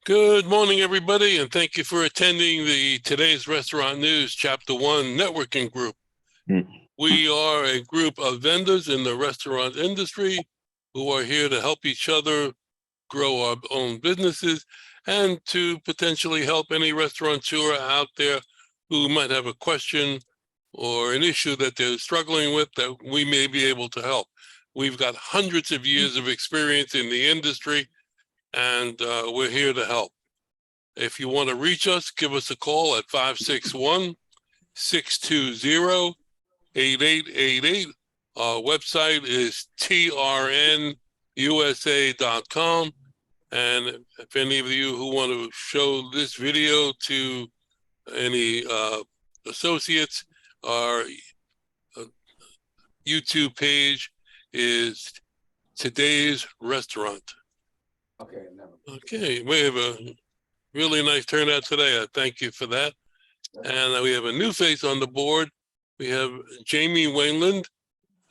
Good morning, everybody, and thank you for attending the Today's Restaurant News Chapter 1 networking group. We are a group of vendors in the restaurant industry who are here to help each other grow our own businesses and to potentially help any restaurateur out there who might have a question or an issue that they're struggling with that we may be able to help. We've got hundreds of years of experience in the industry, and we're here to help. If you want to reach us, give us a call at 561-620-8888. Our website is trnusa.com. And if any of you who want to show this video to any associates, our YouTube page is Today's Restaurant. Okay, we have a really nice turnout today. I thank you for that. And we have a new face on the board. We have Jamie Wainland.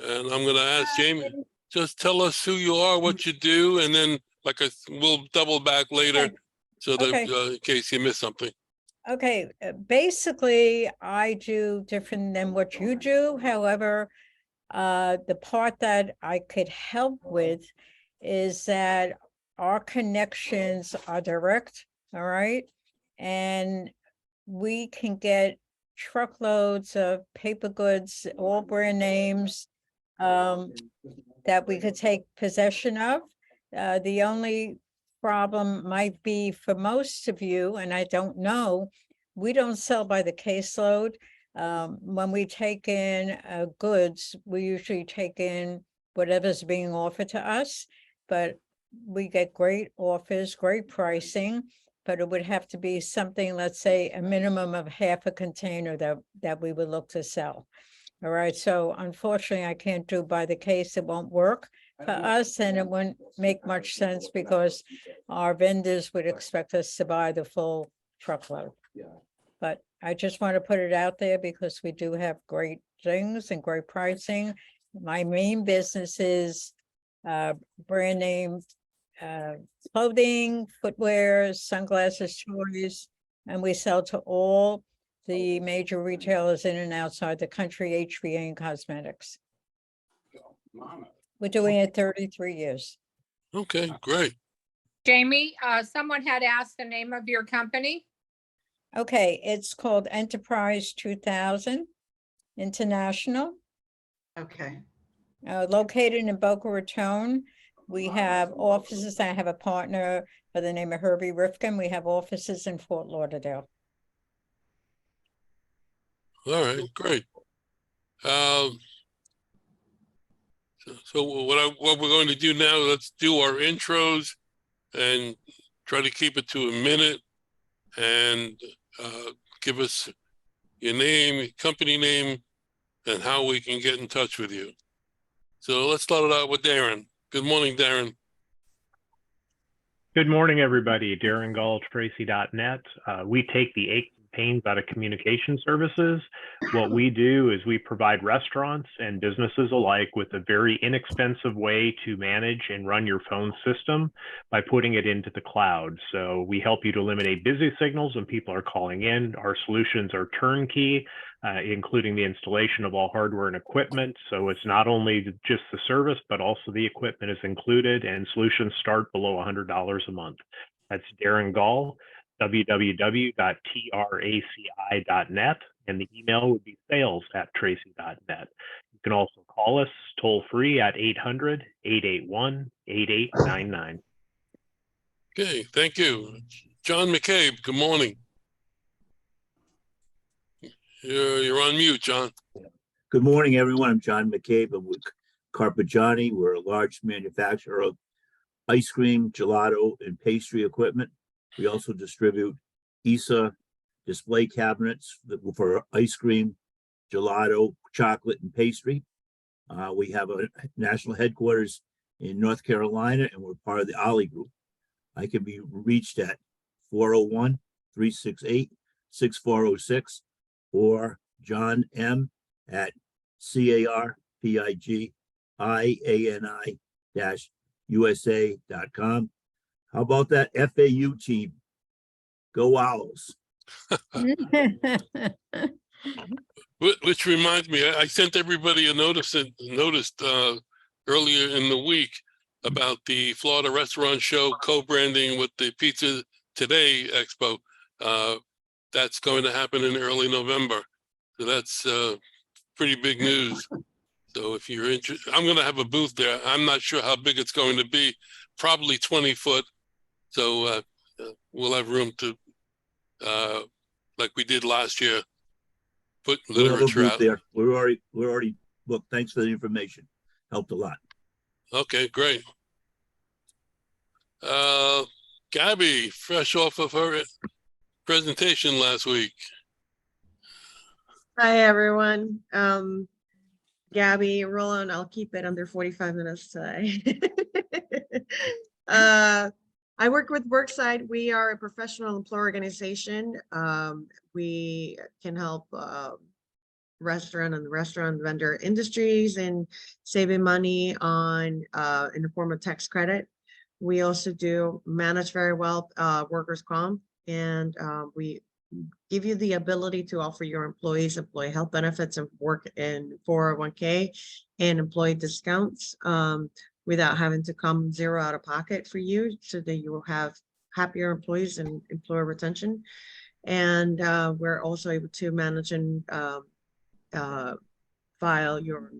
And I'm going to ask Jamie, just tell us who you are, what you do, and then we'll double back later so that in case you miss something. Okay, basically, I do different than what you do. However, the part that I could help with is that our connections are direct, all right? And we can get truckloads of paper goods, all brand names, that we could take possession of. The only problem might be for most of you, and I don't know, we don't sell by the caseload. When we take in goods, we usually take in whatever's being offered to us, but we get great offers, great pricing, but it would have to be something, let's say, a minimum of half a container that we would look to sell. All right, so unfortunately, I can't do by the case. It won't work for us, and it wouldn't make much sense because our vendors would expect us to buy the full truckload. But I just want to put it out there because we do have great things and great pricing. My main business is brand name clothing, footwear, sunglasses, toys, and we sell to all the major retailers in and outside the country, HVA and cosmetics. We're doing it 33 years. Okay, great. Jamie, someone had asked the name of your company. Okay, it's called Enterprise 2000 International. Okay. Located in Boca Raton. We have offices. I have a partner by the name of Herbie Rifkin. We have offices in Fort Lauderdale. All right, great. So what we're going to do now, let's do our intros and try to keep it to a minute, and give us your name, company name, and how we can get in touch with you. So let's start it out with Darren. Good morning, Darren. Good morning, everybody. Darren Gull, Tracy.net. We take the aches and pains out of communication services. What we do is we provide restaurants and businesses alike with a very inexpensive way to manage and run your phone system by putting it into the cloud. So we help you to eliminate busy signals when people are calling in. Our solutions are turnkey, including the installation of all hardware and equipment. So it's not only just the service, but also the equipment is included, and solutions start below $100 a month. That's Darren Gull, www.traci.net, and the email would be sales@tracy.net. You can also call us toll free at 800-881-8899. Okay, thank you. John McCabe, good morning. You're on mute, John. Good morning, everyone. I'm John McCabe. I'm with Carpigiani. We're a large manufacturer of ice cream, gelato, and pastry equipment. We also distribute ISA display cabinets for ice cream, gelato, chocolate, and pastry. We have a national headquarters in North Carolina, and we're part of the Ollie Group. I can be reached at 401-368-6406 or John M at CARPIGIANI-USA.com. How about that FAU team? Go Owls. Which reminds me, I sent everybody a notice earlier in the week about the Florida Restaurant Show co-branding with the Pizza Today Expo. That's going to happen in early November. So that's pretty big news. So if you're interested, I'm going to have a booth there. I'm not sure how big it's going to be, probably 20 foot. So we'll have room to, like we did last year, put We'll have a literature booth out. there. We're already booked. Thanks for the information. Helped a lot. Okay, great. Gabby, fresh off of her presentation last week. Hi, everyone. Gabby, Roland, I'll keep it under 45 minutes today. I work with Worksite. We are a professional employer organization. We can help restaurant vendor industries and saving money on in the form of tax credit. We also do manage very well workers' comp, and we give you the ability to offer your employees employee health benefits and work in 401k and employee discounts without having to come zero out of pocket for you, so that you will have happier employees and employer retention. And we're also able to manage and file your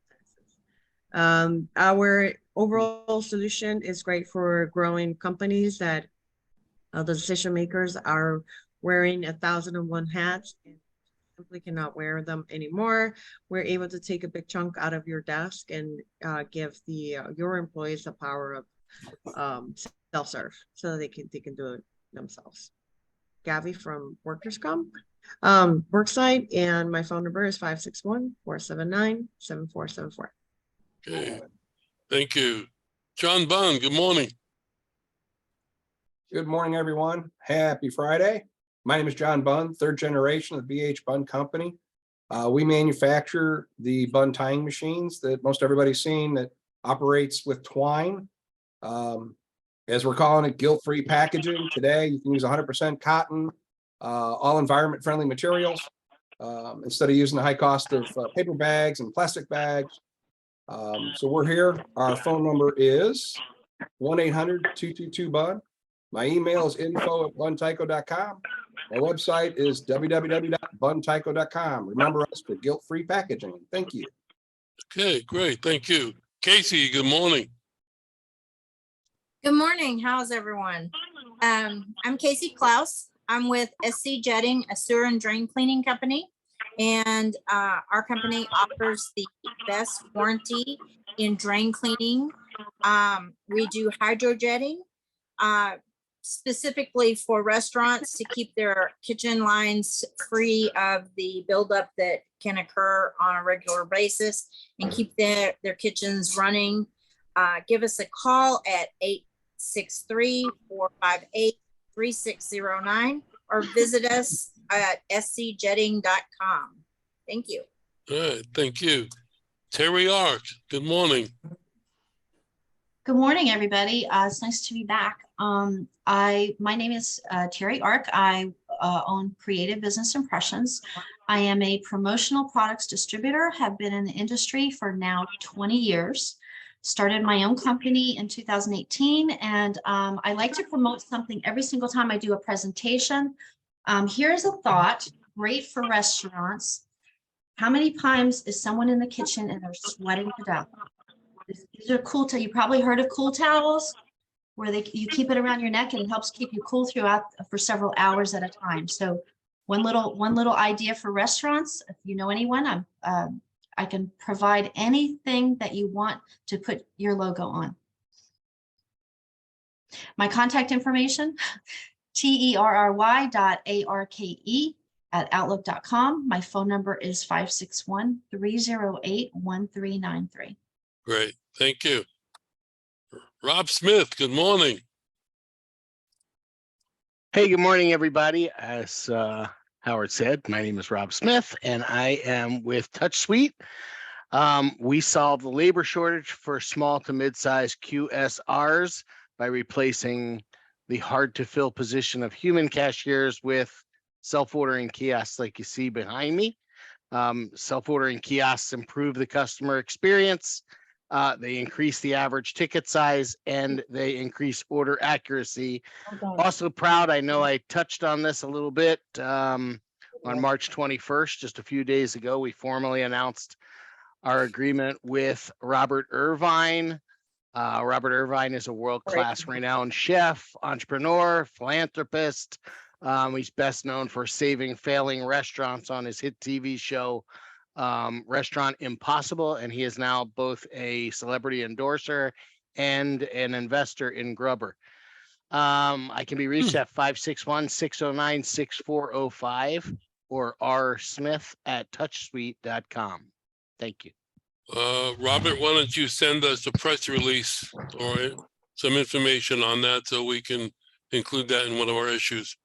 taxes. Our overall solution is great for growing companies that the decision makers are wearing 1,001 hats and simply cannot wear them anymore. We're able to take a big chunk out of your desk and give your employees the power of self-serve, so that they can do it themselves. Gabby from Workers' Comp, Worksite, and my phone number is 561-479-7474. Okay, thank you. John Bond, good morning. Good morning, everyone. Happy Friday. My name is John Bunn, third generation of the BH Bunn Company. We manufacture the bun tying machines that most everybody's seen that operates with twine. As we're calling it, guilt-free packaging. Today, you can use 100% cotton, all environment-friendly materials, instead of using the high cost of paper bags and plastic bags. So we're here. Our phone number is 1-800-222-BUN. My email is info@buntyco.com. Our website is www.buntyco.com. Remember us for guilt-free packaging. Thank you. Okay, great. Thank you. Casey, good morning. Good morning. How's everyone? I'm Casey Klaus. I'm with SC Jetting, a sewer and drain cleaning company. And our company offers the best warranty in drain cleaning. We do hydrojetting, specifically for restaurants to keep their kitchen lines free of the buildup that can occur on a regular basis and keep their kitchens running. Give us a call at 863-458-3609 or visit us at scjetting.com. Thank you. All right, thank you. Terry Ark, good morning. Good morning, everybody. It's nice to be back. My name is Terry Ark. I own Creative Business Impressions. I am a promotional products distributor, have been in the industry for now 20 years. Started my own company in 2018, and I like to promote something every single time I do a presentation. Here's a thought, great for restaurants. How many times is someone in the kitchen and they're sweating to death? These are cool. You probably heard of cool towels, where you keep it around your neck and it helps keep you cool throughout for several hours at a time. So one little idea for restaurants. If you know anyone, I can provide anything that you want to put your logo on. My contact information, terry.arke@outlook.com. My phone number is 561-308-1393. Great, thank you. Rob Smith, good morning. Hey, good morning, everybody. As Howard said, my name is Rob Smith, and I am with TouchSuite. We solve the labor shortage for small to mid-sized QSRs by replacing the hard to fill position of human cashiers with self-ordering kiosks like you see behind me. Self-ordering kiosks improve the customer experience. They increase the average ticket size and they increase order accuracy. Also proud, I know I touched on this a little bit. On March 21st, just a few days ago, we formally announced our agreement with Robert Irvine. Robert Irvine is a world-class renowned chef, entrepreneur, philanthropist. He's best known for saving failing restaurants on his hit TV show, Restaurant Impossible, and he is now both a celebrity endorser and an investor in Grubber. I can be reached at 561-609-6405 or rsmith@touchsuite.com. Thank you. Robert, why don't you send us a press release or some information on that so we can include that in one of our issues?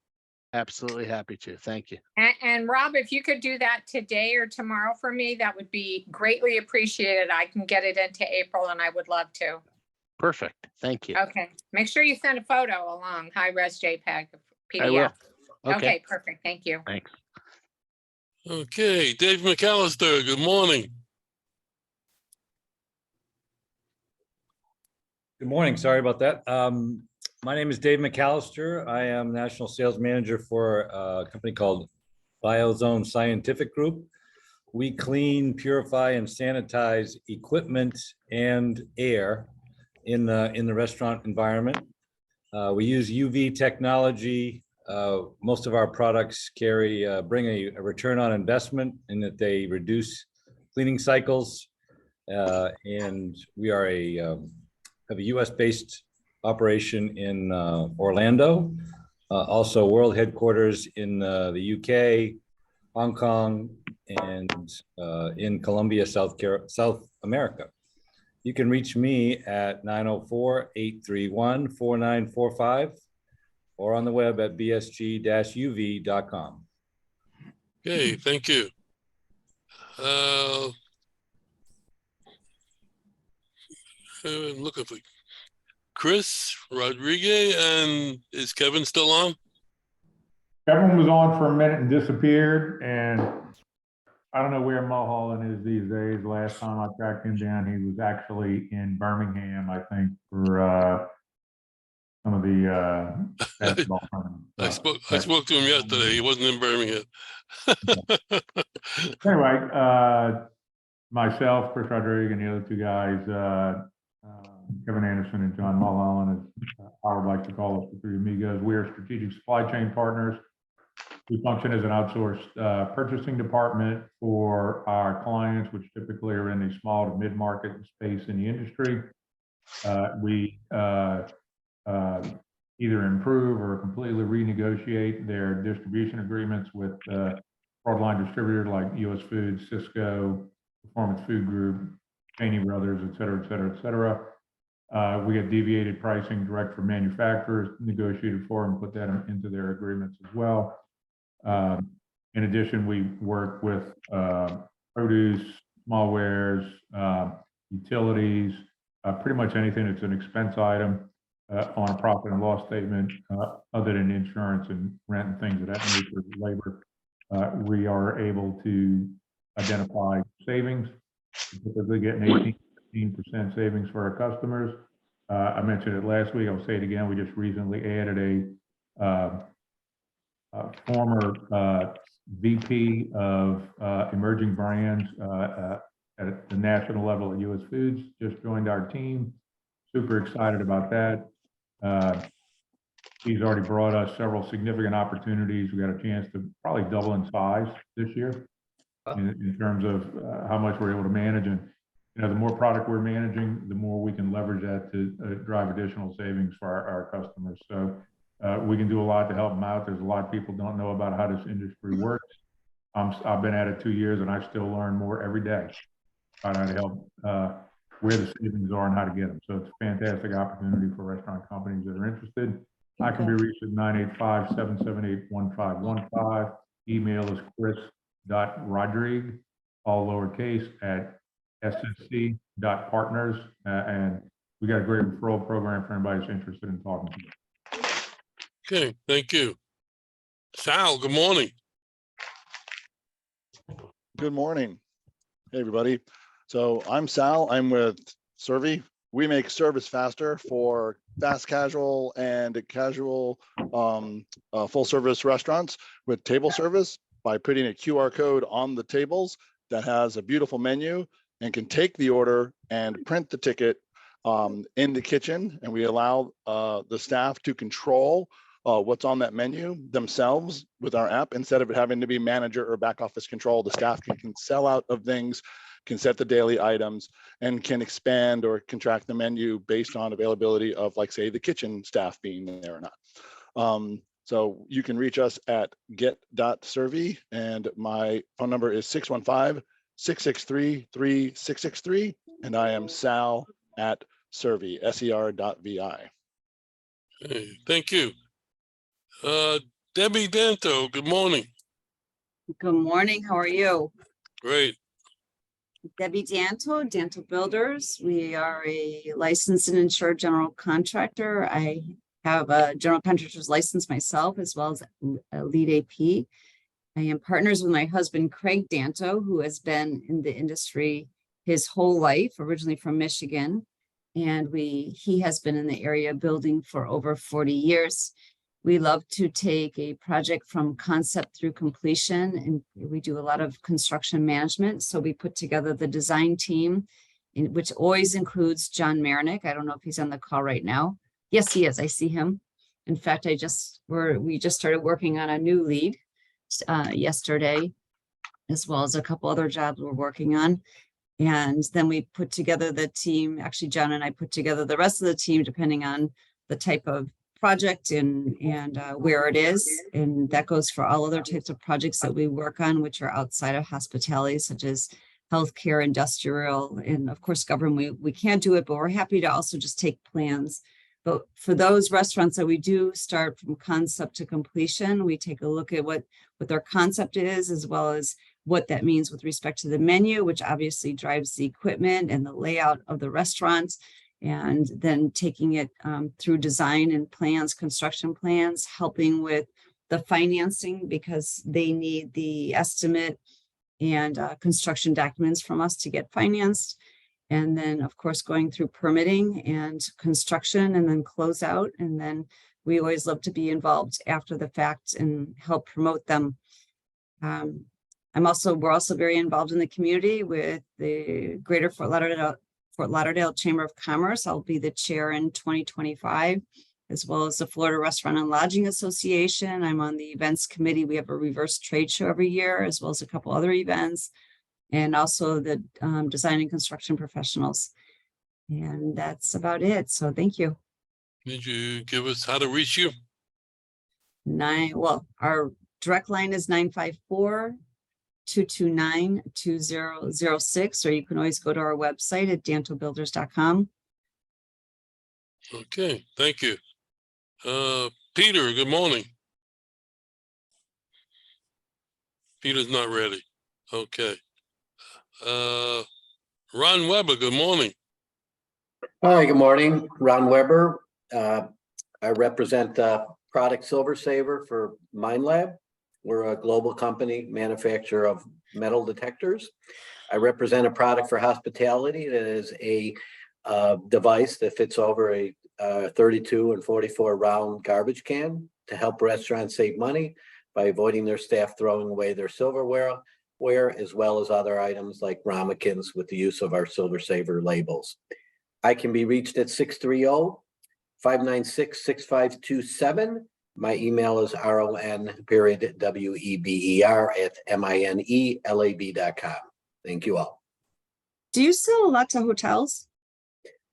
Absolutely happy to. Thank you. And Rob, if you could do that today or tomorrow for me, that would be greatly appreciated. I can get it into April and I would love to. Perfect. Thank you. Okay. Make sure you send a photo along, high-res JPEG I will. PDF. Okay, perfect. Thank you. Thanks. Okay, Dave McAllister, good morning. Good morning. Sorry about that. My name is Dave McAllister. I am National Sales Manager for a company called BioZone Scientific Group. We clean, purify, and sanitize equipment and air in the restaurant environment. We use UV technology. Most of our products bring a return on investment in that they reduce cleaning cycles. And we are have a US-based operation in Orlando, also world headquarters in the UK, Hong Kong, and in Colombia, South America. You can reach me at 904-831-4945 or on the web at bsg-uv.com. Okay, thank you. I'm looking for Chris Rodriguez, and is Kevin still on? Kevin was on for a minute and disappeared, and I don't know where Mulholland is these days. Last time I tracked him down, he was actually in Birmingham, I think, for some of the basketball tournaments. I spoke to him yesterday. He wasn't in Birmingham. Anyway, myself, Chris Rodriguez, and the other two guys, Kevin Anderson and John Mulholland, as I would like to call us, the three amigos. We are strategic supply chain partners. We function as an outsourced purchasing department for our clients, which typically are in the small to mid-market space in the industry. We either improve or completely renegotiate their distribution agreements with broadline distributors like US Foods, Cisco, Performance Food Group, Cheney Brothers, et cetera, et cetera, et cetera. We get deviated pricing direct from manufacturers, negotiated for and put that into their agreements as well. In addition, we work with produce, small wares, utilities, pretty much anything that's an expense item on a profit and loss statement, other than insurance and rent and things of that nature, labor. We are able to identify savings, typically getting 18% savings for our customers. I mentioned it last week. I'll say it again. We just recently added a former VP of emerging brands at the national level at US Foods, just joined our team. Super excited about that. He's already brought us several significant opportunities. We got a chance to probably double in size this year in terms of how much we're able to manage. And the more product we're managing, the more we can leverage that to drive additional savings for our customers. So we can do a lot to help them out. There's a lot of people don't know about how this industry works. I've been at it 2 years and I still learn more every day about how to help where the savings are and how to get them. So it's a fantastic opportunity for restaurant companies that are interested. I can be reached at 985-778-1515. Email is chris.rodrigue, all lowercase, at ssc.partners. And we got a great referral program for anybody who's interested in talking to you. Okay, thank you. Sal, good morning. Good morning. Hey, everybody. So I'm Sal. I'm with Servi. We make service faster for fast casual and casual full service restaurants with table service by putting a QR code on the tables that has a beautiful menu and can take the order and print the ticket in the kitchen. And we allow the staff to control what's on that menu themselves with our app instead of it having to be manager or back office control. The staff can sell out of things, can set the daily items, and can expand or contract the menu based on availability of, like, say, the kitchen staff being there or not. So you can reach us at get.servi, and my phone number is 615-663-3663, and I am Sal at Servi, ser.vi. Hey, thank you. Debbie Danto, good morning. Good morning. How are you? Great. Debbie Danto, Danto Builders. We are a licensed and insured general contractor. I have a general contractor's license myself, as well as a lead AP. I am partners with my husband, Craig Danto, who has been in the industry his whole life, originally from Michigan. And he has been in the area building for over 40 years. We love to take a project from concept through completion, and we do a lot of construction management. So we put together the design team, which always includes John Marinick. I don't know if he's on the call right now. Yes, he is. I see him. In fact, we just started working on a new lead yesterday, as well as a couple other jobs we're working on. And then we put together the team. Actually, John and I put together the rest of the team, depending on the type of project and where it is. And that goes for all other types of projects that we work on, which are outside of hospitality, such as healthcare, industrial, and of course, government. We can't do it, but we're happy to also just take plans. But for those restaurants that we do start from concept to completion, we take a look at what their concept is, as well as what that means with respect to the menu, which obviously drives the equipment and the layout of the restaurant. And then taking it through design and plans, construction plans, helping with the financing, because they need the estimate and construction documents from us to get financed. And then, of course, going through permitting and construction, and then close out. And then we always love to be involved after the fact and help promote them. We're also very involved in the community with the Greater Fort Lauderdale Chamber of Commerce. I'll be the chair in 2025, as well as the Florida Restaurant and Lodging Association. I'm on the events committee. We have a reverse trade show every year, as well as a couple other events, and also the design and construction professionals. And that's about it. So thank you. Did you give us how to reach you? Our direct line is 954-229-2006, or you can always go to our website at dantobuilders.com. Okay, thank you. Peter, good morning. Peter's not ready. Okay. Ron Weber, good morning. Hi, good morning. Ron Weber. I represent Product Silver Saver for MindLab. We're a global company, manufacturer of metal detectors. I represent a product for hospitality that is a device that fits over a 32 and 44 round garbage can to help restaurants save money by avoiding their staff throwing away their silverware, as well as other items like ramekins with the use of our Silver Saver labels. I can be reached at 630-596-6527. My email is ron.weber@minelab.com. Thank you all. Do you sell a lot to hotels?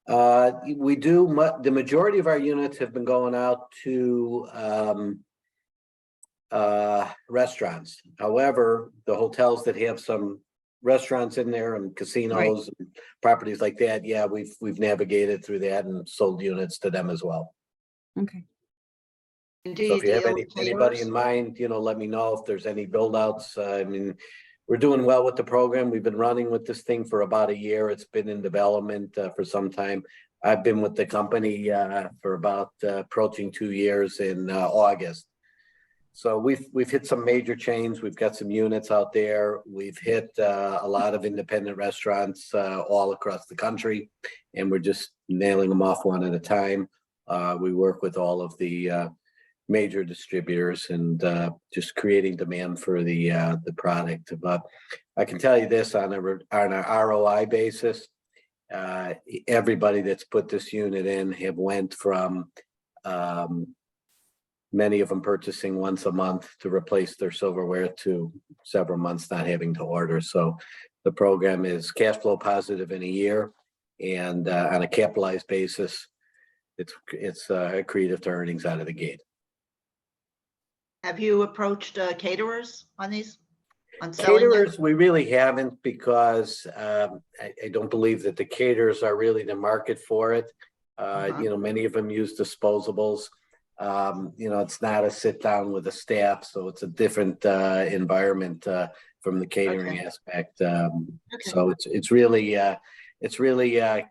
We do. The majority of our units have been going out to restaurants. However, the hotels that have some restaurants in there and casinos and properties like that, yeah, we've navigated through that and sold units to them as well. Okay. So if you have anybody in mind, let me know if there's any build outs. I mean, we're doing well with the program. We've been running with this thing for about a year. It's been in development for some time. I've been with the company for about approaching 2 years in August. So we've hit some major chains. We've got some units out there. We've hit a lot of independent restaurants all across the country, and we're just nailing them off one at a time. We work with all of the major distributors and just creating demand for the product. But I can tell you this on an ROI basis, everybody that's put this unit in have went from many of them purchasing once a month to replace their silverware to several months not having to order. So the program is cash flow positive in a year, and on a capitalized basis, it's accretive to earnings out of the gate. Have you approached caterers on these? On selling them? Caterers, we really haven't, because I don't believe that the caterers are really the market for it. You know, many of them use disposables. You know, it's not a sit down with a staff, so it's a different environment from the catering aspect. So it's really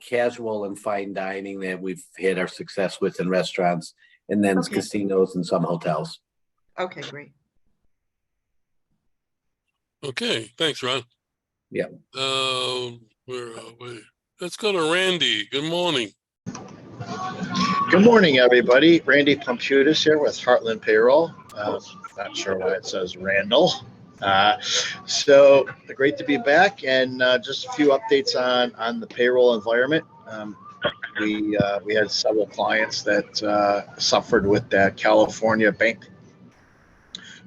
casual and fine dining that we've had our success with in restaurants, and then casinos and some hotels. Okay, great. Okay, thanks, Ron. Yeah. Where are we? Let's go to Randy. Good morning. Good morning, everybody. Randy Pumputis here with Heartland Payroll. Not sure why it says Randall. So great to be back, and just a few updates on the payroll environment. We had several clients that suffered with that California bank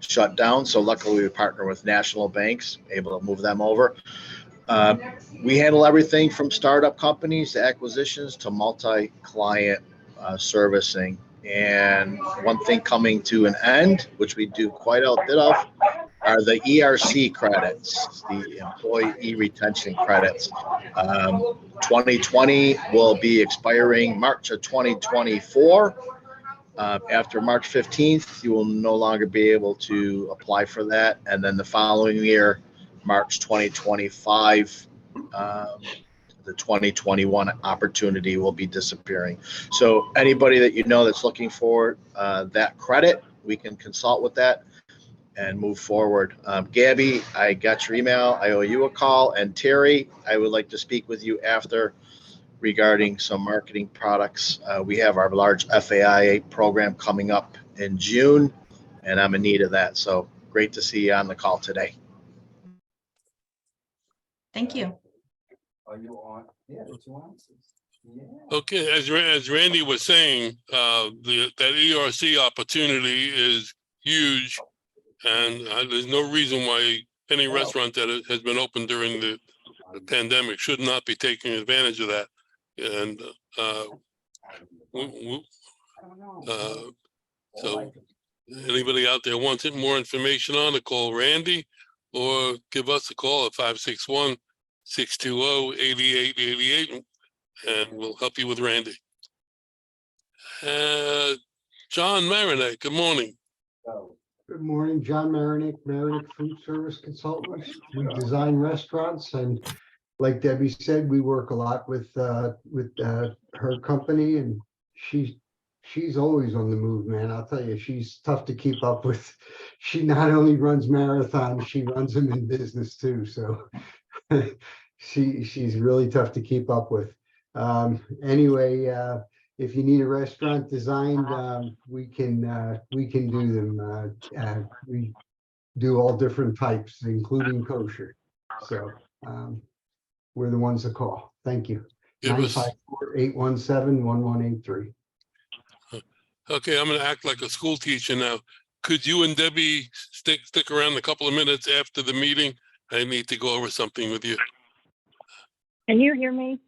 shutdown. So luckily we partner with national banks, able to move them over. We handle everything from startup companies to acquisitions to multi-client servicing. And one thing coming to an end, which we do quite a bit of, are the ERC credits, the employee retention credits. 2020 will be expiring March of 2024. After March 15th, you will no longer be able to apply for that. And then the following year, March 2025, the 2021 opportunity will be disappearing. So anybody that you know that's looking for that credit, we can consult with that and move forward. Gabby, I got your email. I owe you a call. And Terry, I would like to speak with you after regarding some marketing products. We have our large FAIA program coming up in June, and I'm in need of that. So great to see you on the call today. Thank you. Are you on? Yeah, 2 ounces. Yeah. Okay, as Randy was saying, that ERC opportunity is huge, and there's no reason why any restaurant that has been open during the pandemic should not be taking advantage of that. And so anybody out there wants more information on it, call Randy or give us a call at 561-620-8888, and we'll help you with Randy. John Marinak, good morning. Good morning, John Marinak, Marinak Food Service Consultants. We design restaurants, and like Debbie said, we work a lot with her company, and she's always on the move, man. I'll tell you, she's tough to keep up with. She not only runs marathons, she runs them in business too. So she's really tough to keep up with. Anyway, if you need a restaurant designed, we can do them. We do all different types, including kosher. So we're the ones to call. Thank you. 954-817-1183. Okay, I'm going to act like a school teacher now. Could you and Debbie stick around a couple of minutes after the meeting? I need to go over something with you. Can you hear me?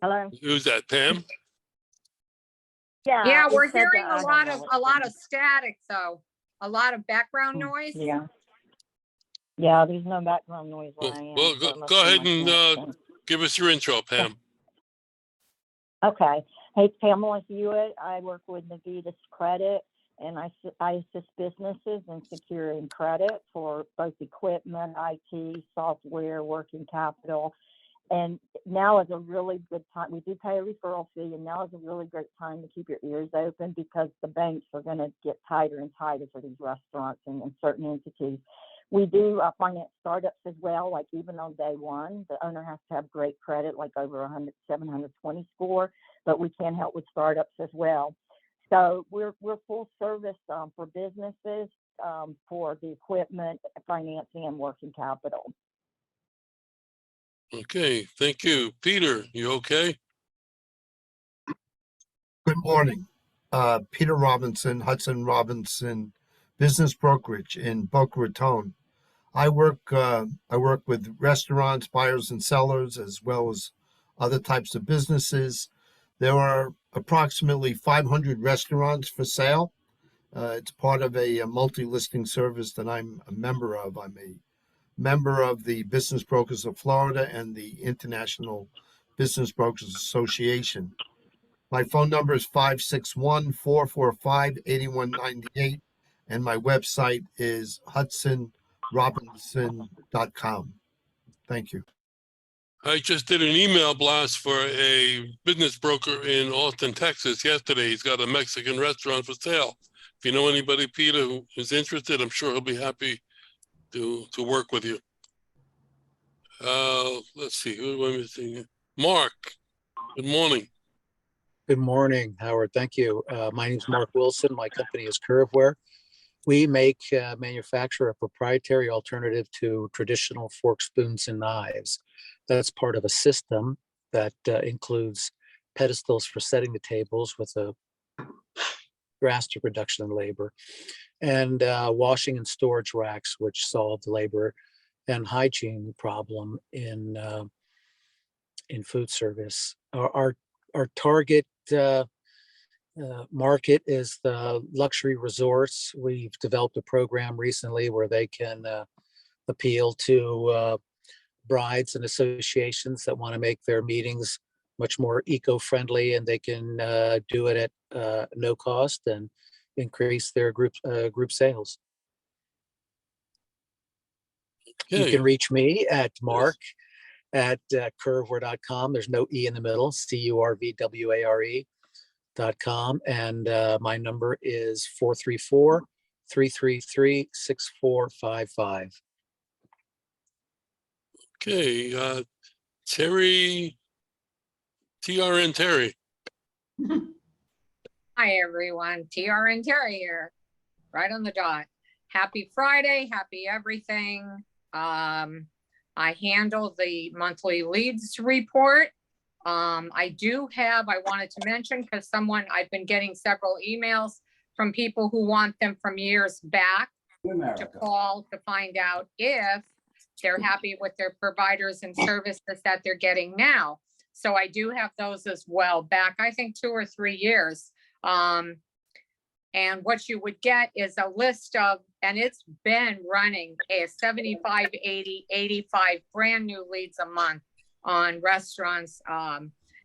Hello? Who's that, Pam? Yeah, it we're said hearing that, a lot of static, though. A lot of background noise. Yeah. Yeah, there's no background noise where I am. Well, go ahead and give us your intro, Pam. Okay. Hey, Pamela Hewitt. I work with Navitas Credit, and I assist businesses in securing credit for both equipment, IT, software, working capital, And now is a really good time. We do pay a referral fee, and now is a really great time to keep your ears open because the banks are going to get tighter and tighter for these restaurants and certain entities. We do finance startups as well, like even on day one, the owner has to have great credit, like over 720 score, but we can help with startups as well. So we're full service for businesses, for the equipment, financing, and working capital. Okay, thank you. Peter, you okay? Good morning. Peter Robinson, Hudson Robinson Business Brokerage in Boca Raton. I work with restaurants, buyers and sellers, as well as other types of businesses. There are approximately 500 restaurants for sale. It's part of a multi-listing service that I'm a member of. I'm a member of the Business Brokers of Florida and the International Business Brokers Association. My phone number is 561-445-8198, and my website is hudsonrobinson.com. Thank you. I just did an email blast for a business broker in Austin, Texas yesterday. He's got a Mexican restaurant for sale. If you know anybody, Peter, who is interested, I'm sure he'll be happy to work with you. Let's see, who am I missing? Mark, good morning. Good morning, Howard. Thank you. My name is Mark Wilson. My company is Curveware. We manufacture a proprietary alternative to traditional forks, spoons, and knives. That's part of a system that includes pedestals for setting the tables with a drastic reduction in labor, and washing and storage racks, which solve the labor and hygiene problem in food service. Our target market is the luxury resorts. We've developed a program recently where they can appeal to brides and associations that want to make their meetings much more eco-friendly, and they can do it at no cost and increase their group sales. You can reach me at mark@curveware.com. There's no E in the middle, CURVWARE.com. And my number is 434-333-6455. Okay, Terry, TRN Terry. Hi, everyone. TRN Terry here, right on the dot. Happy Friday, happy everything. I handle the monthly leads report. I wanted to mention, because I've been getting several emails from people who want them from years back to call to find out if they're happy with their providers and services that they're getting now. So I do have those as well, back, I think, 2 or 3 years. And what you would get is a list of, and it's been running a 75, 80, 85 brand new leads a month on restaurants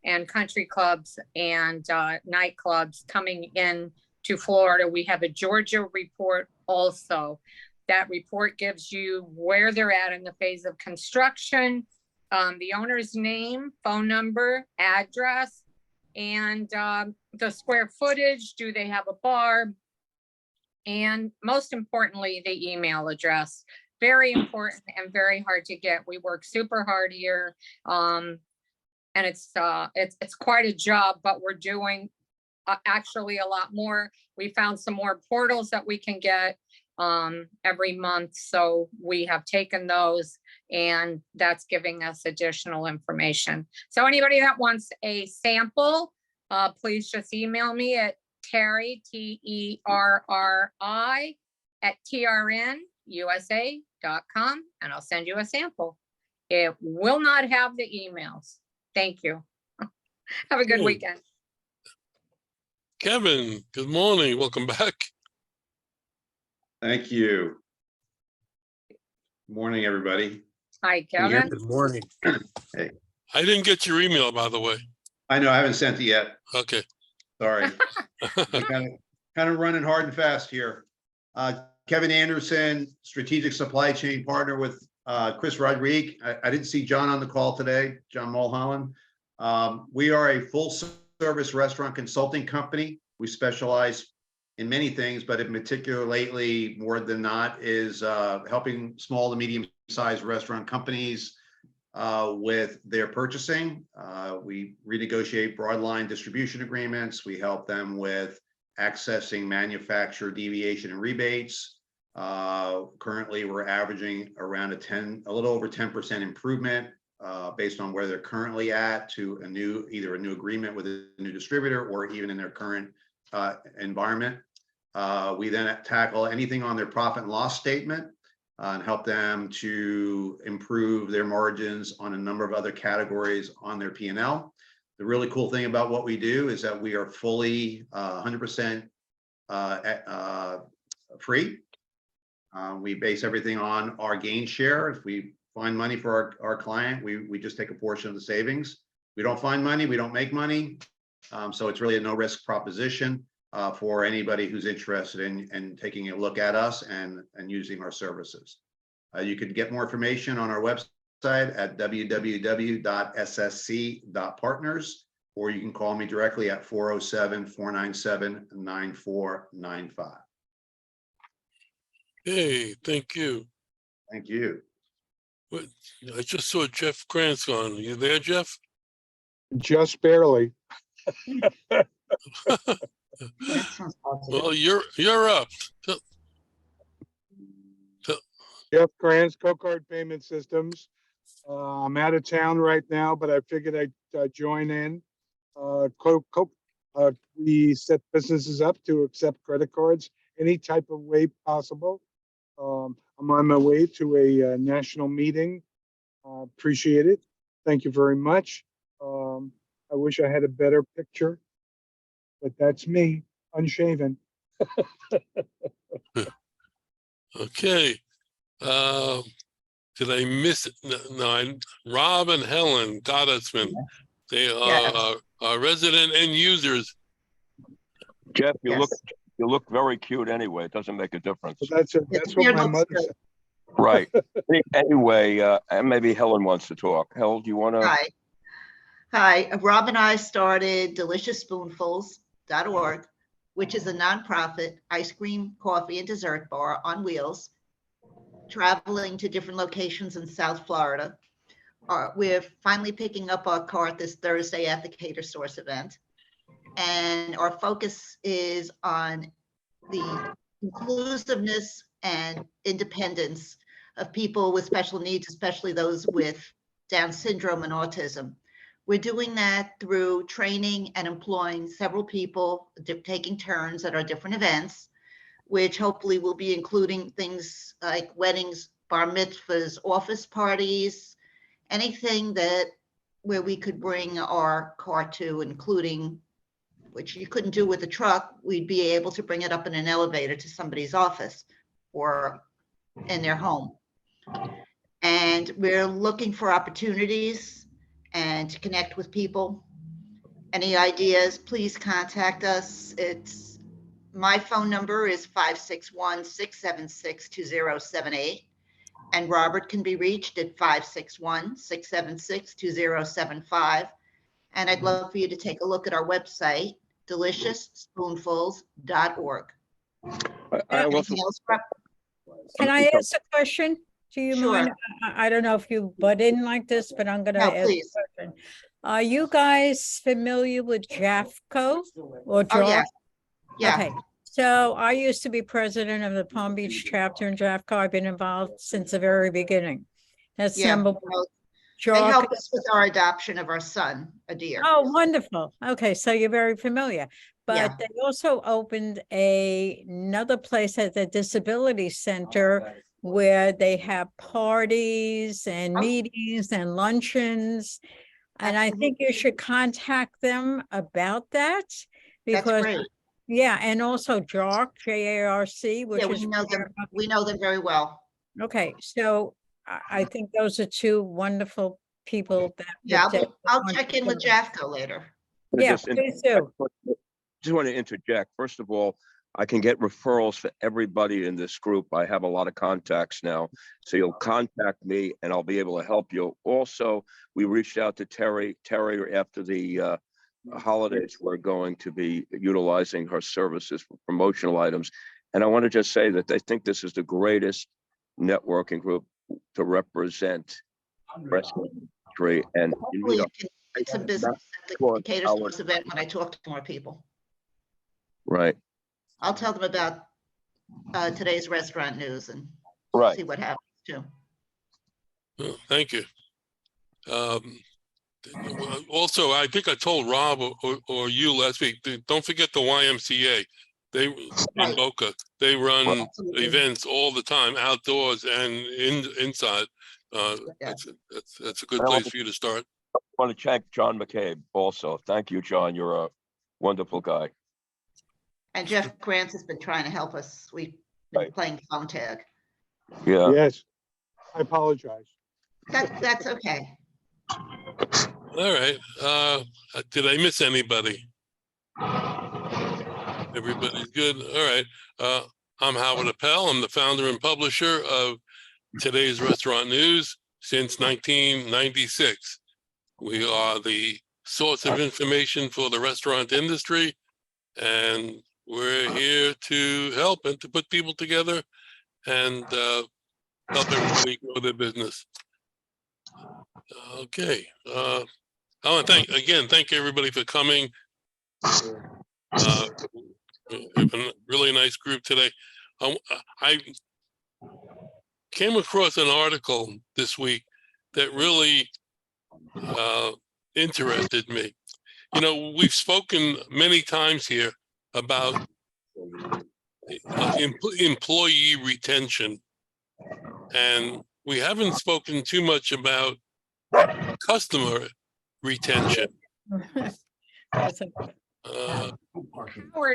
and country clubs and nightclubs coming in to Florida. We have a Georgia report also. That report gives you where they're at in the phase of construction, the owner's name, phone number, address, and the square footage. Do they have a bar? And most importantly, the email address. Very important and very hard to get. We work super hard here. And it's quite a job, but we're doing actually a lot more. We found some more portals that we can get every month. So we have taken those, and that's giving us additional information. So anybody that wants a sample, please just email me at Terry, TERRI @trnusa.com, and I'll send you a sample. It will not have the emails. Thank you. Have a good weekend. Kevin, good morning. Welcome back. Thank you. Good morning, everybody. Hi, Kevin. Good morning. Hey, I didn't get your email, by the way. I know I haven't sent it yet. Okay. Sorry. kind of running hard and fast here. Kevin Anderson, strategic supply chain partner with Chris Rodriguez. I didn't see John on the call today, John Mulholland. We are a full-service restaurant consulting company. We specialize in many things, but in particular lately, more than not, is helping small to medium-sized restaurant companies with their purchasing. We renegotiate broadline distribution agreements. We help them with accessing manufacturer deviation and rebates. Currently, we're averaging around a little over 10% improvement based on where they're currently at to either a new agreement with a new distributor or even in their current environment. We then tackle anything on their profit and loss statement and help them to improve their margins on a number of other categories on their P&L. The really cool thing about what we do is that we are fully 100% free. We base everything on our gain share. If we find money for our client, we just take a portion of the savings. We don't find money, we don't make money. So it's really a no risk proposition for anybody who's interested in taking a look at us and using our services. You can get more information on our website at www.ssc.partners, or you can call me directly at 407-497-9495. Hey, thank you. Thank you. What, I just saw Jeff Krantz on. You there, Jeff? Just barely. Well, you're up. Jeff Krantz, Co-Card Payment Systems. I'm out of town right now, but I figured I'd join in. We set businesses up to accept credit cards any type of way possible. I'm on my way to a national meeting. Appreciate it. Thank you very much. I wish I had a better picture, but that's me, unshaven. Okay. Did I miss it? No, Rob and Helen Gottesman. They are resident end users. Jeff, you look very cute anyway. It doesn't make a difference. That's what my mother said. Right. Anyway, and maybe Helen wants to talk. Helen, do you want to? Hi, Rob and I started DeliciousSpoonfuls.org, which is a nonprofit ice cream, coffee, and dessert bar on wheels, traveling to different locations in South Florida. We're finally picking up our cart this Thursday at the Cater Source event. And our focus is on the inclusiveness and independence of people with special needs, especially those with Down syndrome and autism. We're doing that through training and employing several people, taking turns at our different events, which hopefully will be including things like weddings, bar mitzvahs, office parties, anything where we could bring our car to, including, which you couldn't do with a truck, we'd be able to bring it up in an elevator to somebody's office or in their home. And we're looking for opportunities and to connect with people. Any ideas, please contact us. My phone number is 561-676-2078. And Robert can be reached at 561-676-2075. And I'd love for you to take a look at our website, DeliciousSpoonfuls.org. Can I ask a question? Do you mind? I don't know if you butt in like this, but I'm going to ask a question. Are you guys familiar with JAFCO or JAFCO? Oh, yeah. Okay. So I used to be president of the Palm Beach chapter in JAFCO. I've been involved since the very beginning. That's number one. They helped us with our adoption of our son, Adir. Oh, wonderful. Okay, so you're very familiar. But they also opened another place at the Disability Center where they have parties and meetings and luncheons. And I think you should contact them about that. Because, that's great. Yeah, and also JARC, J-A-R-C, which is we know them very well. Okay, so I think those are two wonderful people that I'll check in with JAFCO later. Yeah, please do. Just want to interject. First of all, I can get referrals for everybody in this group. I have a lot of contacts now. So you'll contact me and I'll be able to help you. Also, we reached out to Terry. Terry, after the holidays, we're going to be utilizing her services for promotional items. And I want to just say that I think this is the greatest networking group to represent restaurant industry. And Hopefully it can create some business at the Cater Stores event when I talk to more people. Right. I'll tell them about today's restaurant news and Right. see what happens too. Well, thank you. Also, I think I told Rob or you last week, don't forget the YMCA. They in Boca, they run events all the time, outdoors and inside. That's a good place for you to start. I want to thank John McCabe also. Thank you, John. You're a wonderful guy. And Jeff Krantz has been trying to help us. We've been playing phone tag. Yeah. Yes. I apologize. That's okay. All right. Did I miss anybody? Everybody's good. All right. I'm Howard Appel. I'm the founder and publisher of Today's Restaurant News since 1996. We are the source of information for the restaurant industry, and we're here to help and to put people together and help everybody grow their business. Okay. I want to thank everybody for coming. We have a really nice group today. I came across an article this week that really interested me. You know, we've spoken many times here about employee retention, and we haven't spoken too much about customer retention. Howard,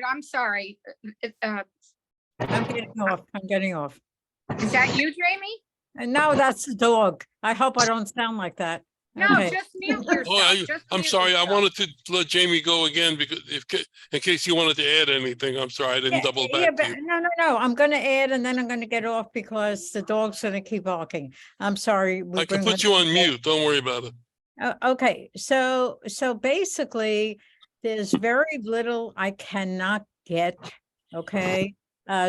I'm sorry. I'm getting off. Is that you, Jamie? No, that's the dog. I hope I don't sound like that. No, just mute yourself. I'm sorry. I wanted to let Jamie go again because in case you wanted to add anything. I'm sorry. I didn't double back to you. No. I'm going to add and then I'm going to get off because the dog's going to keep barking. I'm sorry. I can put you on mute. Don't worry about it. Okay. So basically there's very little I cannot get. Okay.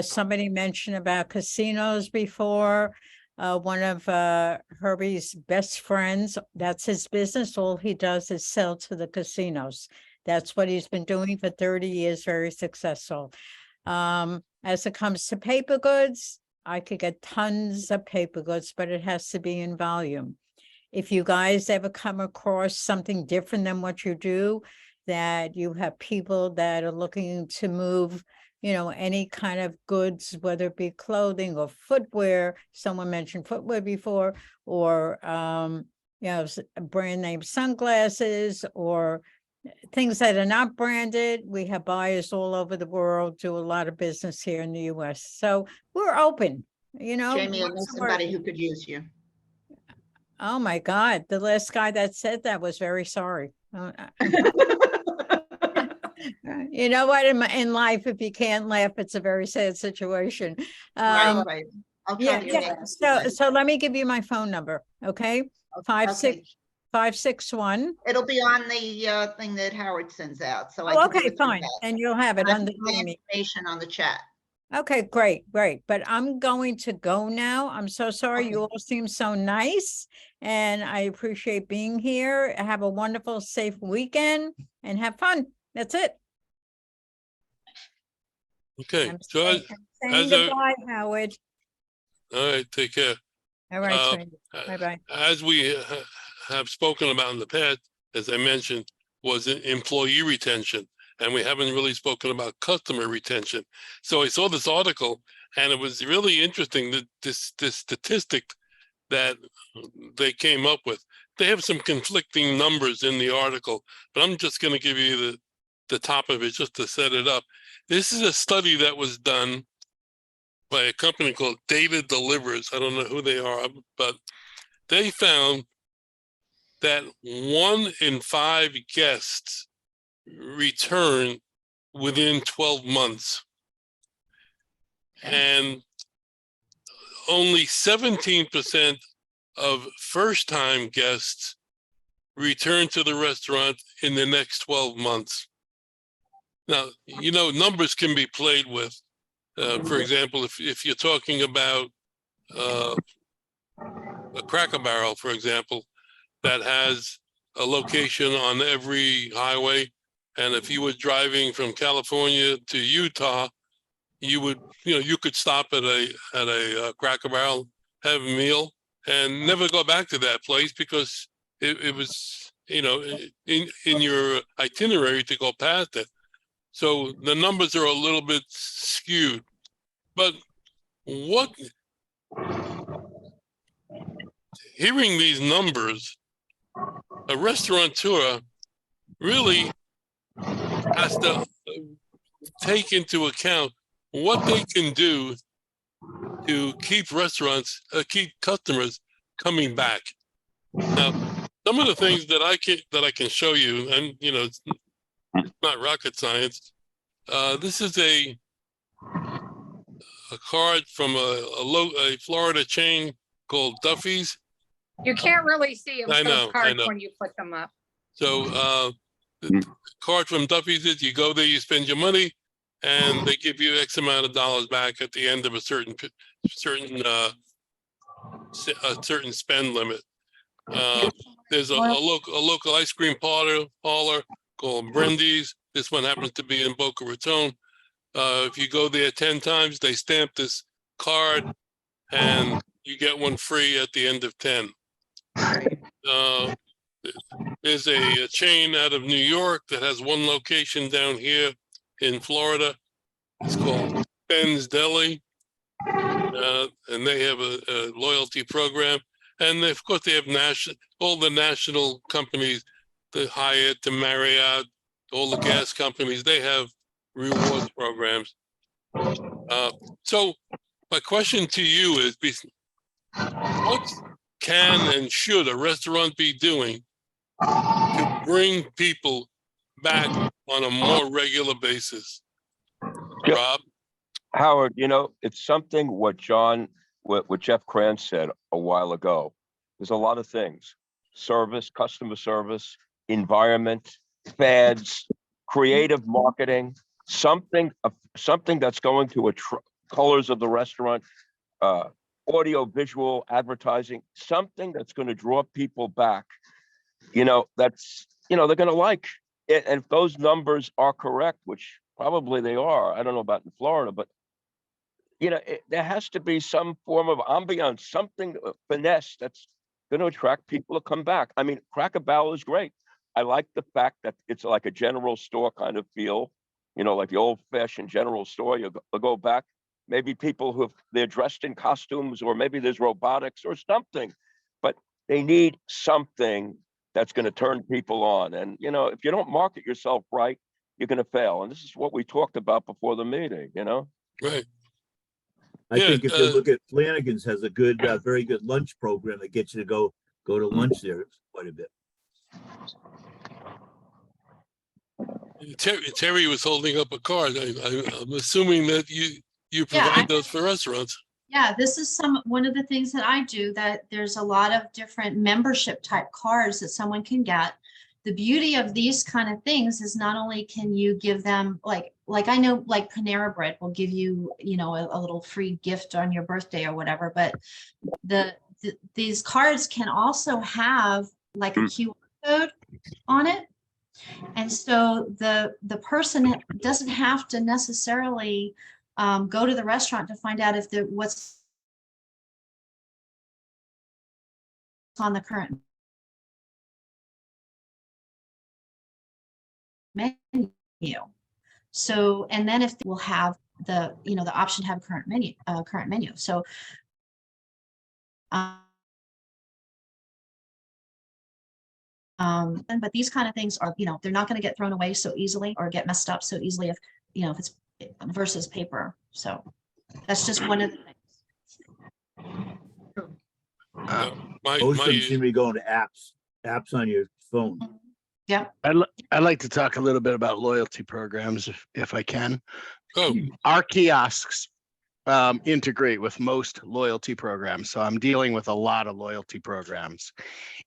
Somebody mentioned about casinos before. One of Herbie's best friends, that's his business. All he does is sell to the casinos. That's what he's been doing for 30 years, very successful. As it comes to paper goods, I could get tons of paper goods, but it has to be in volume. If you guys ever come across something different than what you do, that you have people that are looking to move, you know, any kind of goods, whether it be clothing or footwear, someone mentioned footwear before, or, you know, brand name sunglasses or things that are not branded. We have buyers all over the world, do a lot of business here in the US. So we're open, you know. Jamie, I know somebody who could use you. Oh my God. The last guy that said that was very sorry. You know what, in life, if you can't laugh, it's a very sad situation. Right. I'll try to get So let me give you my phone number. Okay. 561. It'll be on the thing that Howard sends out. So okay, fine. And you'll have it on the information on the chat. Okay, great. But I'm going to go now. I'm so sorry. You all seem so nice and I appreciate being here. Have a wonderful, safe weekend and have fun. That's it. Okay. Saying goodbye, Howard. All right. Take care. All right. Bye-bye. As we have spoken about in the past, as I mentioned, was employee retention. And we haven't really spoken about customer retention. So I saw this article and it was really interesting that this statistic that they came up with. They have some conflicting numbers in the article, but I'm just going to give you the top of it just to set it up. This is a study that was done by a company called Data Delivers. I don't know who they are, but they found that 1 in 5 guests return within 12 months. and only 17% of first-time guests return to the restaurant in the next 12 months. Now, numbers can be played with. For example, if you're talking about a Cracker Barrel, for example, that has a location on every highway, and if you were driving from California to Utah, you could stop at a Cracker Barrel, have a meal, and never go back to that place because it was, in your itinerary to go past it. So the numbers are a little bit skewed. But hearing these numbers, a restaurateur really has to take into account what they can do to keep customers coming back. Now, some of the things that I can show you, and it's not rocket science. This is a card from a Florida chain called Duffy's. You can't really see I those know. cards when you put them up. So the card from Duffy's is you go there, you spend your money, and they give you X amount of dollars back at the end of a certain spend limit. There's a local ice cream parlor called Brendy's. This one happens to be in Boca Raton. If you go there 10 times, they stamp this card, and you get one free at the end of 10. There's a chain out of New York that has one location down here in Florida. It's called Ben's Deli, and they have a loyalty program. And of course, they have all the national companies, the Hyatt, the Marriott, all the gas companies. They have rewards programs. So my question to you is, what can and should a restaurant be doing to bring people back on a more regular basis? Rob? Howard, it's something what Jeff Kranz said a while ago. There's a lot of things: service, customer service, environment, fads, creative marketing, something that's going to colors of the restaurant, audio, visual, advertising, something that's going to draw people back. That's they're going to like it. And if those numbers are correct, which probably they are, I don't know about in Florida, but there has to be some form of ambiance, something finesse that's going to attract people to come back. I mean, Cracker Barrel is great. I like the fact that it's like a general store kind of feel, like the old-fashioned general store. You'll go back. Maybe people they're dressed in costumes, or maybe there's robotics or something, but they need something that's going to turn people on. And if you don't market yourself right, you're going to fail. And this is what we talked about before the meeting. Right. I think if you look at Flanagan's, has a good, very good lunch program that gets you to go to lunch there quite a bit. Terry was holding up a card. I'm assuming that you provide those for restaurants. Yeah, this is one of the things that I do, that there's a lot of different membership type cards that someone can get. The beauty of these kind of things is not only can you give them like I know like Panera Bread will give you, a little free gift on your birthday or whatever, but these cards can also have like a QR code on it. And so the person doesn't have to necessarily go to the restaurant to find out if what's on the current menu. So, and then if we'll have the option to have current menu. So, but these kind of things are, they're not going to get thrown away so easily or get messed up so easily if it's versus paper. So that's just one of the things. Most of them seem to be going to apps on your phone. Yeah. I'd like to talk a little bit about loyalty programs if I can. Oh. Our kiosks integrate with most loyalty programs. So I'm dealing with a lot of loyalty programs.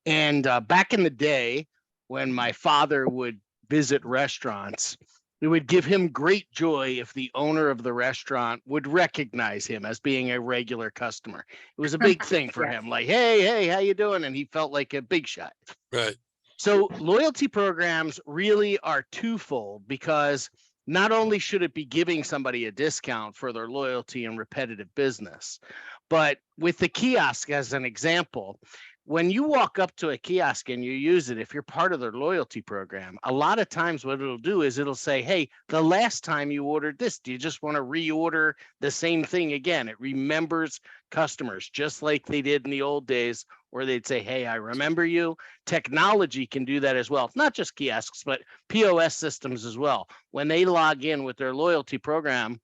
And back in the day, when my father would visit restaurants, it would give him great joy if the owner of the restaurant would recognize him as being a regular customer. It was a big thing for him, like, hey, how you doing? And he felt like a big shot. Right. So loyalty programs really are twofold, because not only should it be giving somebody a discount for their loyalty and repetitive business, but with the kiosk as an example, when you walk up to a kiosk and you use it, if you're part of their loyalty program, a lot of times what it'll do is it'll say, hey, the last time you ordered this, do you just want to reorder the same thing again? It remembers customers just like they did in the old days, where they'd say, hey, I remember you. Technology can do that as well. Not just kiosks, but POS systems as well. When they log in with their loyalty program,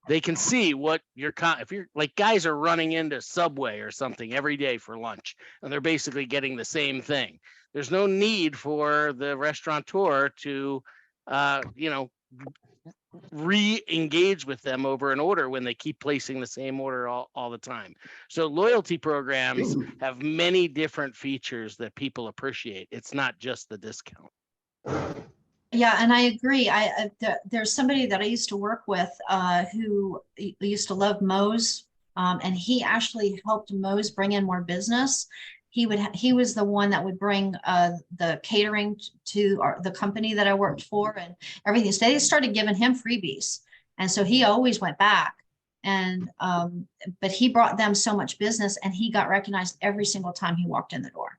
they can see what if you're like, guys are running into Subway or something every day for lunch, and they're basically getting the same thing. There's no need for the restaurateur to, re-engage with them over an order when they keep placing the same order all the time. So loyalty programs have many different features that people appreciate. It's not just the discount. Yeah, and I agree. There's somebody that I used to work with who used to love Moe's, and he actually helped Moe's bring in more business. He was the one that would bring the catering to the company that I worked for and everything. So they started giving him freebies, and so he always went back. And but he brought them so much business, and he got recognized every single time he walked in the door.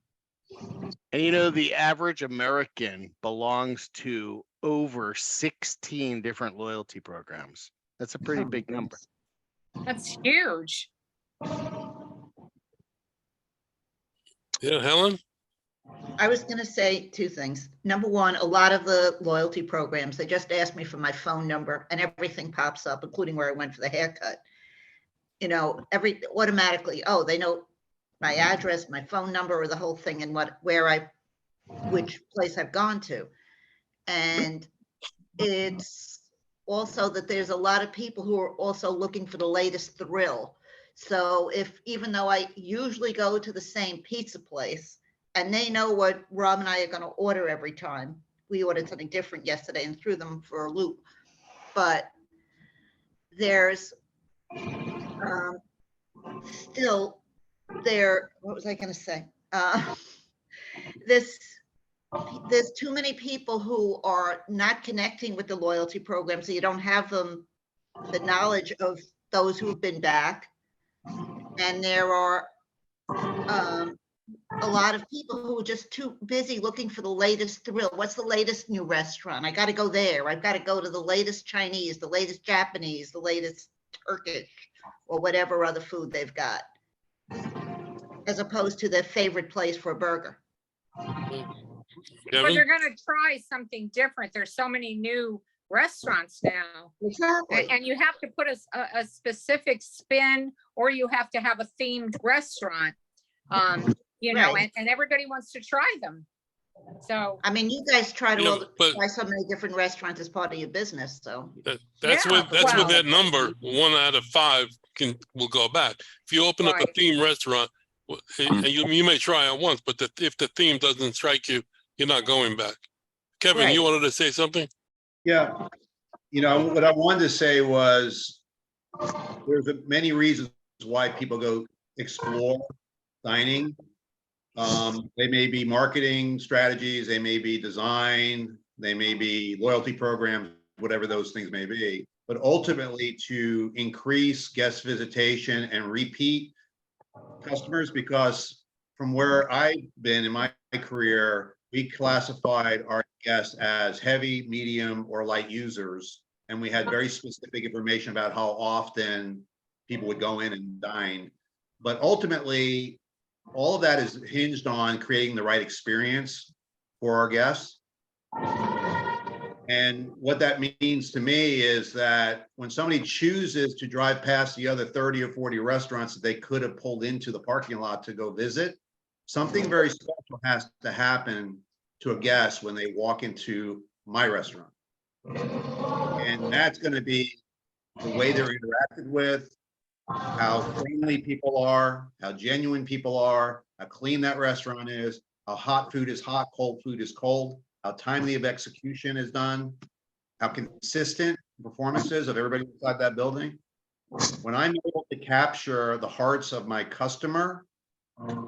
And the average American belongs to over 16 different loyalty programs. That's a pretty big number. That's huge. Yeah, Helen? I was going to say two things. Number one, a lot of the loyalty programs, they just ask me for my phone number and everything pops up, including where I went for the haircut. Automatically, they know my address, my phone number, or the whole thing, and which place I've gone to. And it's also that there's a lot of people who are also looking for the latest thrill. So even though I usually go to the same pizza place and they know what Rob and I are going to order every time, we ordered something different yesterday and threw them for a loop. But there's still there, what was I going to say? There's too many people who are not connecting with the loyalty program, so you don't have the knowledge of those who have been back. And there are a lot of people who are just too busy looking for the latest thrill. What's the latest new restaurant? I got to go there. I've got to go to the latest Chinese, the latest Japanese, the latest Turkish, or whatever other food they've got, as opposed to their favorite place for a burger. But they're going to try something different. There's so many new restaurants now. Exactly. And you have to put a specific spin, or you have to have a themed restaurant, Right. and everybody wants to try them. So, I mean, you guys try so many different restaurants as part of your business. So that's what that number 1 out of 5 will go back. If you open up a theme restaurant, and you may try it once, but if the theme doesn't strike you, you're not going back. Kevin, you wanted to say something? Yeah. What I wanted to say was there's many reasons why people go explore dining. They may be marketing strategies, they may be design, they may be loyalty programs, whatever those things may be. But ultimately, to increase guest visitation and repeat customers, because from where I've been in my career, we classified our guests as heavy, medium, or light users. And we had very specific information about how often people would go in and dine. But ultimately, all of that is hinged on creating the right experience for our guests. And what that means to me is that when somebody chooses to drive past the other 30 or 40 restaurants that they could have pulled into the parking lot to go visit, something very special has to happen to a guest when they walk into my restaurant. And that's going to be the way they're interacted with, how friendly people are, how genuine people are, how clean that restaurant is, how hot food is hot, cold food is cold, how timely of execution is done, how consistent performances of everybody inside that building. When I'm able to capture the hearts of my customer,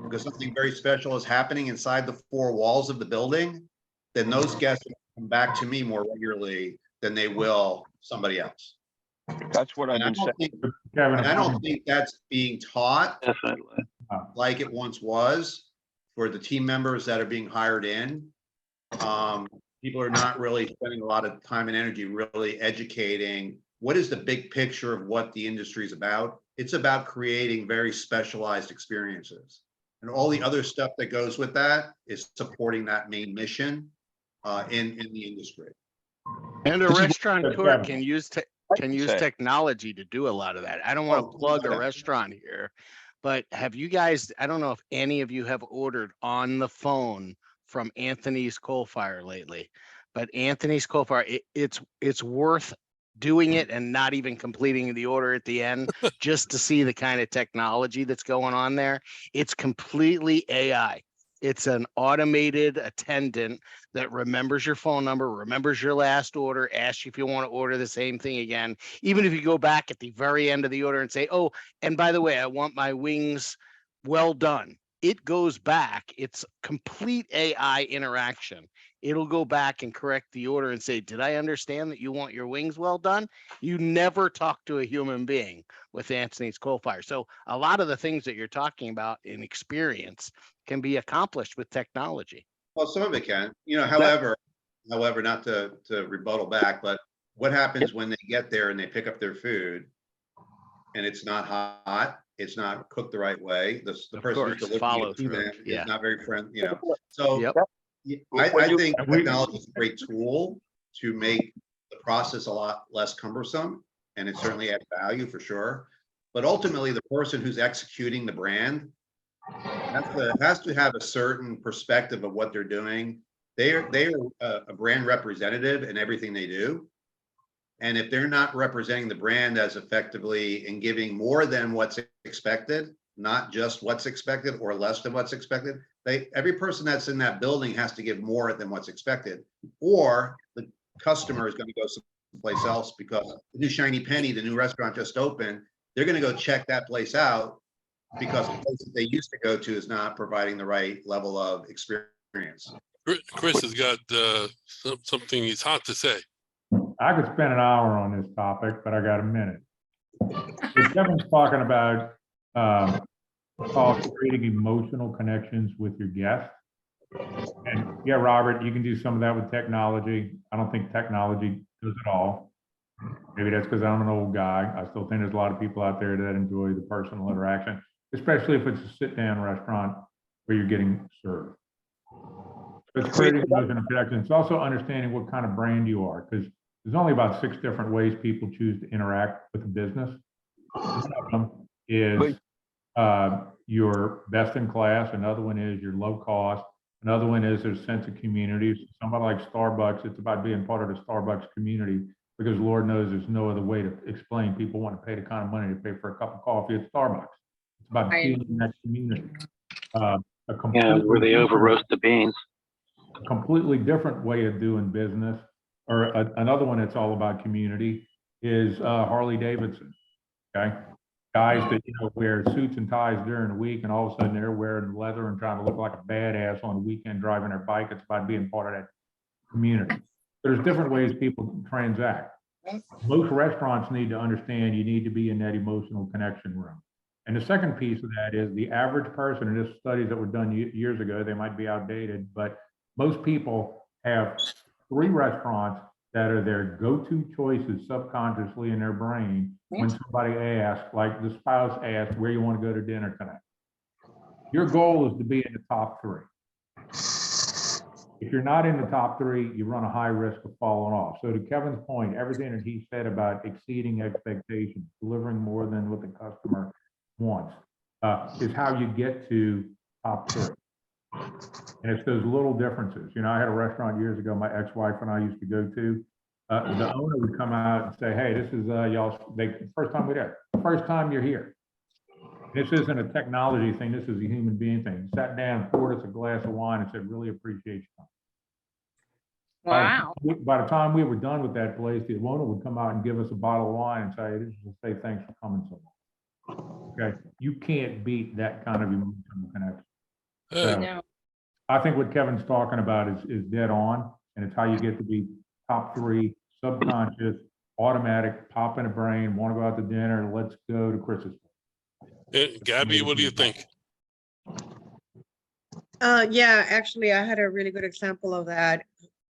because something very special is happening inside the four walls of the building, then those guests will come back to me more regularly than they will somebody else. That's what I've been saying. And I don't think that's being taught Definitely. like it once was for the team members that are being hired in. People are not really spending a lot of time and energy really educating what is the big picture of what the industry is about. It's about creating very specialized experiences. And all the other stuff that goes with that is supporting that main mission in the industry. And a restaurateur can use Say. technology to do a lot of that. I don't want to plug a restaurant here, but have you guys, I don't know if any of you have ordered on the phone from Anthony's Coal Fire lately, but Anthony's Coal Fire, it's worth doing it and not even completing the order at the end just to see the kind of technology that's going on there. It's completely AI. It's an automated attendant that remembers your phone number, remembers your last order, asks you if you want to order the same thing again. Even if you go back at the very end of the order and say, oh, and by the way, I want my wings well done. It goes back. It's complete AI interaction. It'll go back and correct the order and say, did I understand that you want your wings well done? You never talk to a human being with Anthony's Coal Fire. So a lot of the things that you're talking about in experience can be accomplished with technology. Well, some of it can, however, not to rebuttal back, but what happens when they get there and they pick up their food and it's not hot, it's not cooked the right way, the person who's delivering it to them is not very friendly, So I think technology is a great tool to make the process a lot less cumbersome, and it certainly adds value for sure. But ultimately, the person who's executing the brand has to have a certain perspective of what they're doing. They are a brand representative in everything they do. And if they're not representing the brand as effectively and giving more than what's expected, not just what's expected or less than what's expected, every person that's in that building has to give more than what's expected, or the customer is going to go someplace else because the new shiny penny, the new restaurant just opened. They're going to go check that place out because the place that they used to go to is not providing the right level of experience. Chris has got something he's hot to say. I could spend an hour on this topic, but I got a minute. Kevin's talking about creating emotional connections with your guests. And yeah, Robert, you can do some of that with technology. I don't think technology does it all. Maybe that's because I'm an old guy. I still think there's a lot of people out there that enjoy the personal interaction, especially if it's a sit-down restaurant where you're getting served. So it's creating emotional connections. It's also understanding what kind of brand you are, because there's only about 6 different ways people choose to interact with a business. One of them is you're best in class. Another one is you're low cost. Another one is there's a sense of community. So somebody like Starbucks, it's about being part of the Starbucks community, because Lord knows there's no other way to explain people want to pay the kind of money to pay for a cup of coffee at Starbucks. It's about feeling that community. Where they over roast the beans. A completely different way of doing business, or another one that's all about community, is Harley Davidson. Okay, guys that wear suits and ties during the week, and all of a sudden they're wearing leather and trying to look like a badass on the weekend driving their bike. It's about being part of that community. There's different ways people transact. Most restaurants need to understand you need to be in that emotional connection room. And the second piece of that is the average person, and this studies that were done years ago, they might be outdated, but most people have 3 restaurants that are their go-to choices subconsciously in their brain when somebody asks, like the spouse asks, where you want to go to dinner tonight. Your goal is to be in the top 3. If you're not in the top 3, you run a high risk of falling off. So to Kevin's point, everything that he said about exceeding expectations, delivering more than what the customer wants, is how you get to top 3. And it's those little differences. I had a restaurant years ago my ex-wife and I used to go to, the owner would come out and say, hey, this is y'all, first time we're there, first time you're here. This isn't a technology thing, this is a human being thing. He sat down, poured us a glass of wine and said, really appreciate you. Wow. By the time we were done with that place, the owner would come out and give us a bottle of wine and say thanks for coming so long. Okay, you can't beat that kind of emotional connection. So, No. I think what Kevin's talking about is dead on, and it's how you get to be top 3, subconscious, automatic, pop in the brain, want to go out to dinner, let's go to Chris's. Gabby, what do you think? Yeah, actually, I had a really good example of that.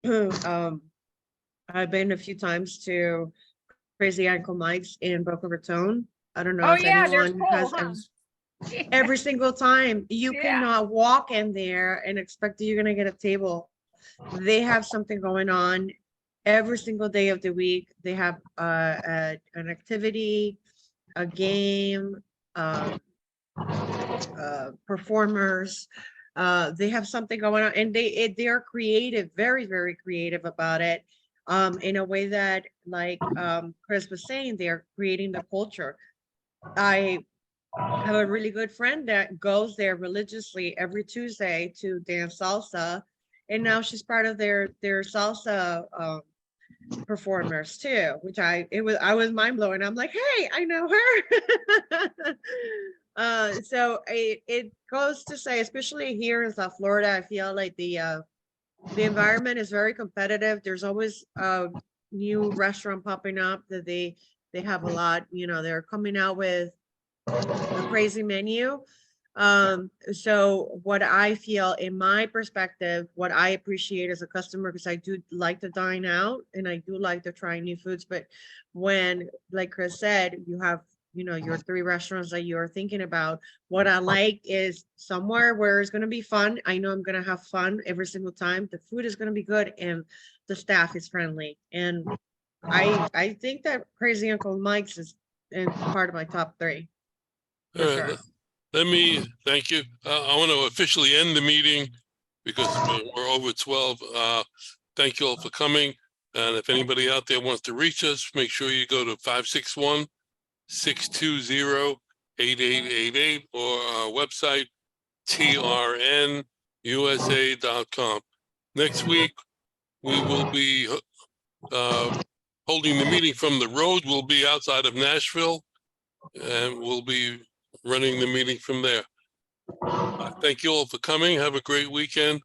I've been a few times to Crazy Uncle Mike's in Boca Raton. I don't know Oh if yeah, they're anyone cool, has huh? every single time. You Yeah. cannot walk in there and expect that you're gonna get a table. They have something going on every single day of the week. They have an activity, a game, performers. They have something going on, and they are creative, very, very creative about it, in a way that, like Chris was saying, they're creating the culture. I have a really good friend that goes there religiously every Tuesday to dance salsa, and now she's part of their salsa performers too, which I was mind blowing. I'm like, hey, I know her. So it goes to say, especially here in South Florida, I feel like the environment is very competitive. There's always a new restaurant popping up that they have a lot. You know, they're coming out with a crazy menu. So what I feel, in my perspective, what I appreciate as a customer, because I do like to dine out and I do like to try new foods, but when, like Chris said, you have, you know, your 3 restaurants that you're thinking about, what I like is somewhere where it's going to be fun. I know I'm going to have fun every single time. The food is going to be good and the staff is friendly. And I think that Crazy Uncle Mike's is in part of my top 3. For All sure. right, let me thank you. I want to officially end the meeting because we're over 12. Thank you all for coming. And if anybody out there wants to reach us, make sure you go to 561-620-8888 or our website, trnusa.com. Next week, we will be holding the meeting from the road. We'll be outside of Nashville, and we'll be running the meeting from there. Thank you all for coming. Have a great weekend.